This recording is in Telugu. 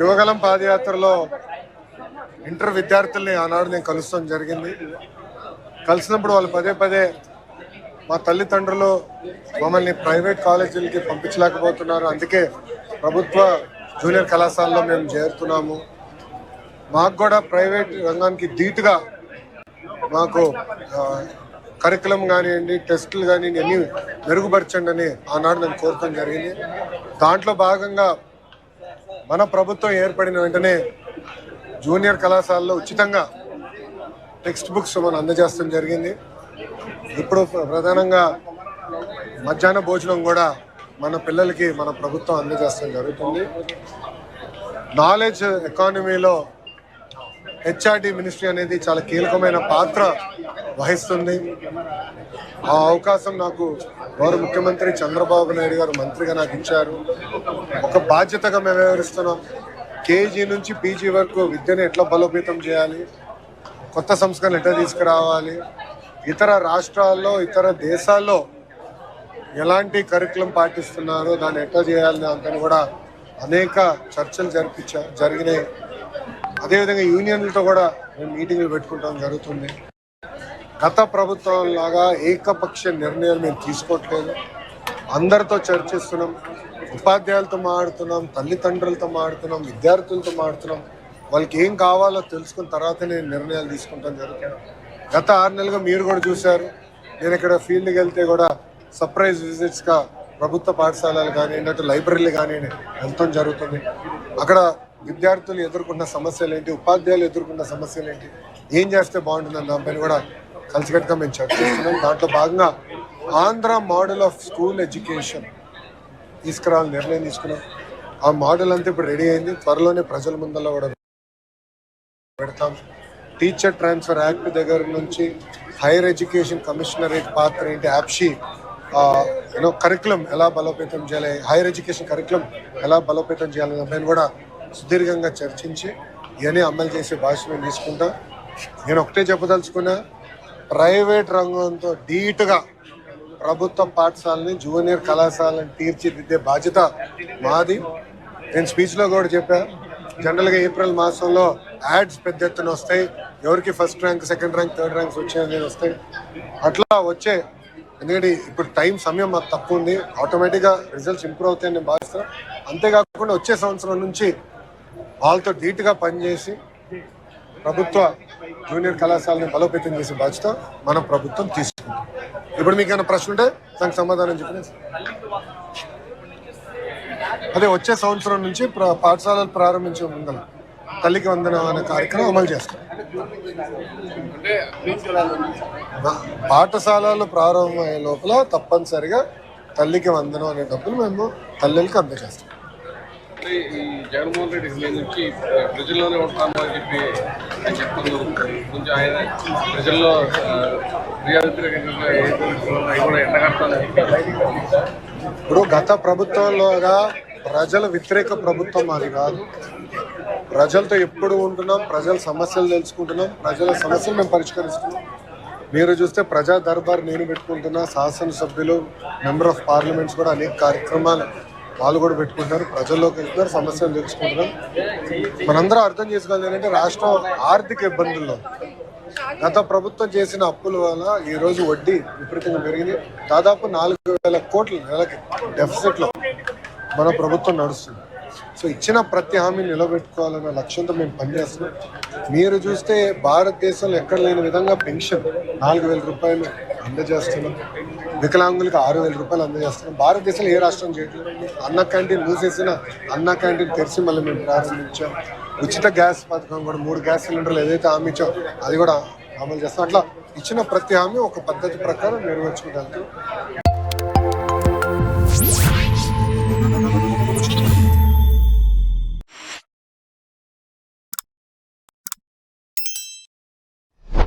యువగలం పాదయాత్రలో ఇంటర్ విద్యార్థుల్ని ఆనాడు నేను కలుస్తాం జరిగింది. కలిసినప్పుడు వాళ్ళు పదే పదే మా తల్లిదండ్రులు మమ్మల్ని ప్రైవేట్ కాలేజీలకి పంపించలేకపోతున్నారు, అందుకే ప్రభుత్వ జూనియర్ కళాశాలలో మేము చేరుతున్నాము, మాకు కూడా ప్రైవేట్ రంగానికి ధీటుగా మాకు కరికులం కానివ్వండి, టెస్టులు కానివ్వండి అన్నీ మెరుగుపరచండి అని ఆనాడు నేను కోరటం జరిగింది. దాంట్లో భాగంగా మన ప్రభుత్వం ఏర్పడిన వెంటనే జూనియర్ కళాశాలలో ఉచితంగా టెక్స్ట్ బుక్స్ మనం అందజేస్తాం జరిగింది. ఇప్పుడు ప్రధానంగా మధ్యాహ్న భోజనం కూడా మన పిల్లలకి మన ప్రభుత్వం అందజేస్తాం జరుగుతుంది. నాలెడ్జ్ ఎకానమీలో హెచ్ఆర్డి మినిస్ట్రీ అనేది చాలా కీలకమైన పాత్ర వహిస్తుంది. ఆ అవకాశం నాకు గౌరవ ముఖ్యమంత్రి చంద్రబాబు నాయుడు గారు మంత్రిగా నాకు ఇచ్చారు. ఒక బాధ్యతగా మేము వ్యవహరిస్తున్నాం. కేజీ నుంచి పీజీ వరకు విద్యను ఎట్లా బలోపేతం చేయాలి, కొత్త సంస్కరణలు ఎట్లా తీసుకురావాలి, ఇతర రాష్ట్రాల్లో ఇతర దేశాల్లో ఎలాంటి కరికులం పాటిస్తున్నారో దాన్ని ఎట్లా చేయాలని అంతని కూడా అనేక చర్చలు జరిగినాయి. అదేవిధంగా యూనియన్లతో కూడా మేము మీటింగ్లు పెట్టుకుంటాం జరుగుతుంది. గత ప్రభుత్వం లాగా ఏకపక్ష నిర్ణయాలు మేము తీసుకోవట్లేదు, అందరితో చర్చిస్తున్నాం, ఉపాధ్యాయులతో మాట్లాడుతున్నాం, తల్లిదండ్రులతో మాట్లాడుతున్నాం, విద్యార్థులతో మాట్లాడుతున్నాం. వాళ్ళకి ఏం కావాలో తెలుసుకున్న తర్వాతనే నిర్ణయాలు తీసుకుంటాం జరుగుతుంది. గత 6 నెలలుగా మీరు కూడా చూశారు, నేను ఇక్కడ ఫీల్డ్కి వెళ్తే కూడా సర్ప్రైజ్ విజిట్స్గా ప్రభుత్వ పాఠశాలలు కానివ్వండి, అటు లైబ్రరీలు కానివ్వండి వెళ్తాం జరుగుతుంది. అక్కడ విద్యార్థులు ఎదుర్కొన్న సమస్యలు ఏంటి, ఉపాధ్యాయులు ఎదుర్కొన్న సమస్యలు ఏంటి, ఏం చేస్తే బాగుంటుందని దానిపైన కూడా కలిసికట్టుగా మేము చర్చిస్తున్నాం. దాంట్లో భాగంగా Andhra model of school education తీసుకురావాలని నిర్ణయం తీసుకున్నాం. ఆ మోడల్ అంతా ఇప్పుడు రెడీ అయింది, త్వరలోనే ప్రజల ముందల్లో కూడా పెడతాం. టీచర్ ట్రాన్స్ఫర్ యాక్ట్ దగ్గర నుంచి హైయర్ ఎడ్యుకేషన్ కమిషనరేట్ పాత్ర ఏంటి, యాప్షీ కరికులం ఎలా బలోపేతం చేయాలి, హైయర్ ఎడ్యుకేషన్ కరికులం ఎలా బలోపేతం చేయాలనే దానిపైన కూడా సుదీర్ఘంగా చర్చించి ఇవన్నీ అమలు చేసే భాష మేము తీసుకుంటాం. నేను ఒకటే చెప్పదలుచుకున్నా, ప్రైవేట్ రంగంతో ధీటుగా ప్రభుత్వ పాఠశాలని జూనియర్ కళాశాలను తీర్చిదిద్దే బాధ్యత మాది. నేను స్పీచ్లో కూడా చెప్పా, జనరల్గా ఏప్రిల్ మాసంలో యాడ్స్ పెద్ద ఎత్తున వస్తాయి, ఎవరికి first rank, second rank, third ranks వచ్చాయని వస్తాయి. అట్లా వచ్చే, ఎందుకంటే ఇప్పుడు సమయం మాకు తక్కువ ఉంది, ఆటోమేటిక్గా రిజల్ట్స్ ఇంప్రూవ్ అవుతాయని నేను భావిస్తాను. అంతేకాకుండా వచ్చే సంవత్సరం నుంచి వాళ్ళతో ధీటుగా పనిచేసి ప్రభుత్వ జూనియర్ కళాశాలని బలోపేతం చేసే బాధ్యత మన ప్రభుత్వం తీసుకుంటుంది. ఇప్పుడు మీకు ఏమైనా ప్రశ్న ఉంటే దానికి సమాధానం చెప్పండి. అదే వచ్చే సంవత్సరం నుంచి పాఠశాలలు ప్రారంభించే ముందర తల్లికి వందనం అనే కార్యక్రమం అమలు చేస్తాం. పాఠశాలలు ప్రారంభమయ్యే లోపల తప్పనిసరిగా తల్లికి వందనం అనే డబ్బులు మేము తల్లికి అందజేస్తాం. ఈ జగన్మోహన్ రెడ్డి నుంచి ప్రజల్లోనే ఉంటాము అని చెప్పి చెప్తుంది. కొంచెం ఆయన ప్రజల్లో ఇప్పుడు గత ప్రభుత్వంలోగా ప్రజల వ్యతిరేక ప్రభుత్వం అది కాదు. ప్రజలతో ఎప్పుడు ఉంటున్నాం, ప్రజల సమస్యలు తెలుసుకుంటున్నాం, ప్రజల సమస్యలు మేము పరిష్కరిస్తున్నాం. మీరు చూస్తే ప్రజా దర్బార్ నేను పెట్టుకుంటున్నా, శాసనసభ్యులు, మెంబర్ ఆఫ్ పార్లమెంట్స్ కూడా అనేక కార్యక్రమాలు వాళ్ళు కూడా పెట్టుకుంటారు, ప్రజల్లోకి వెళ్తున్నారు, సమస్యలు తెలుసుకుంటున్నాం. మనందరం అర్థం చేసుకోవాలి ఏంటంటే రాష్ట్రం ఆర్థిక ఇబ్బందుల్లో గత ప్రభుత్వం చేసిన అప్పుల వల్ల ఈరోజు వడ్డీ విపరీతంగా పెరిగింది. దాదాపు 4,000 కోట్ల నెలకి డెఫిసిట్లో మన ప్రభుత్వం నడుస్తుంది. సో ఇచ్చిన ప్రతి హామీని నిలబెట్టుకోవాలన్న లక్ష్యంతో మేము పనిచేస్తున్నాం. మీరు చూస్తే భారతదేశంలో ఎక్కడ లేని విధంగా పెన్షన్ 4,000 రూపాయలు అందజేస్తున్నాం, వికలాంగులకు 6,000 రూపాయలు అందజేస్తున్నాం. భారతదేశంలో ఏ రాష్ట్రం చేయట్లేదు. అన్న క్యాంటీన్ మూసేసిన అన్న క్యాంటీన్ తెరిచి మళ్ళీ మేము ప్రారంభించాం. ఉచిత గ్యాస్ పథకం కూడా 3 గ్యాస్ సిలిండర్లు ఏదైతే హామీ ఇచ్చాం అది కూడా అమలు చేస్తాం. అట్లా ఇచ్చిన ప్రతి హామీ ఒక పద్ధతి ప్రకారం నెరవేర్చుకుంటాం.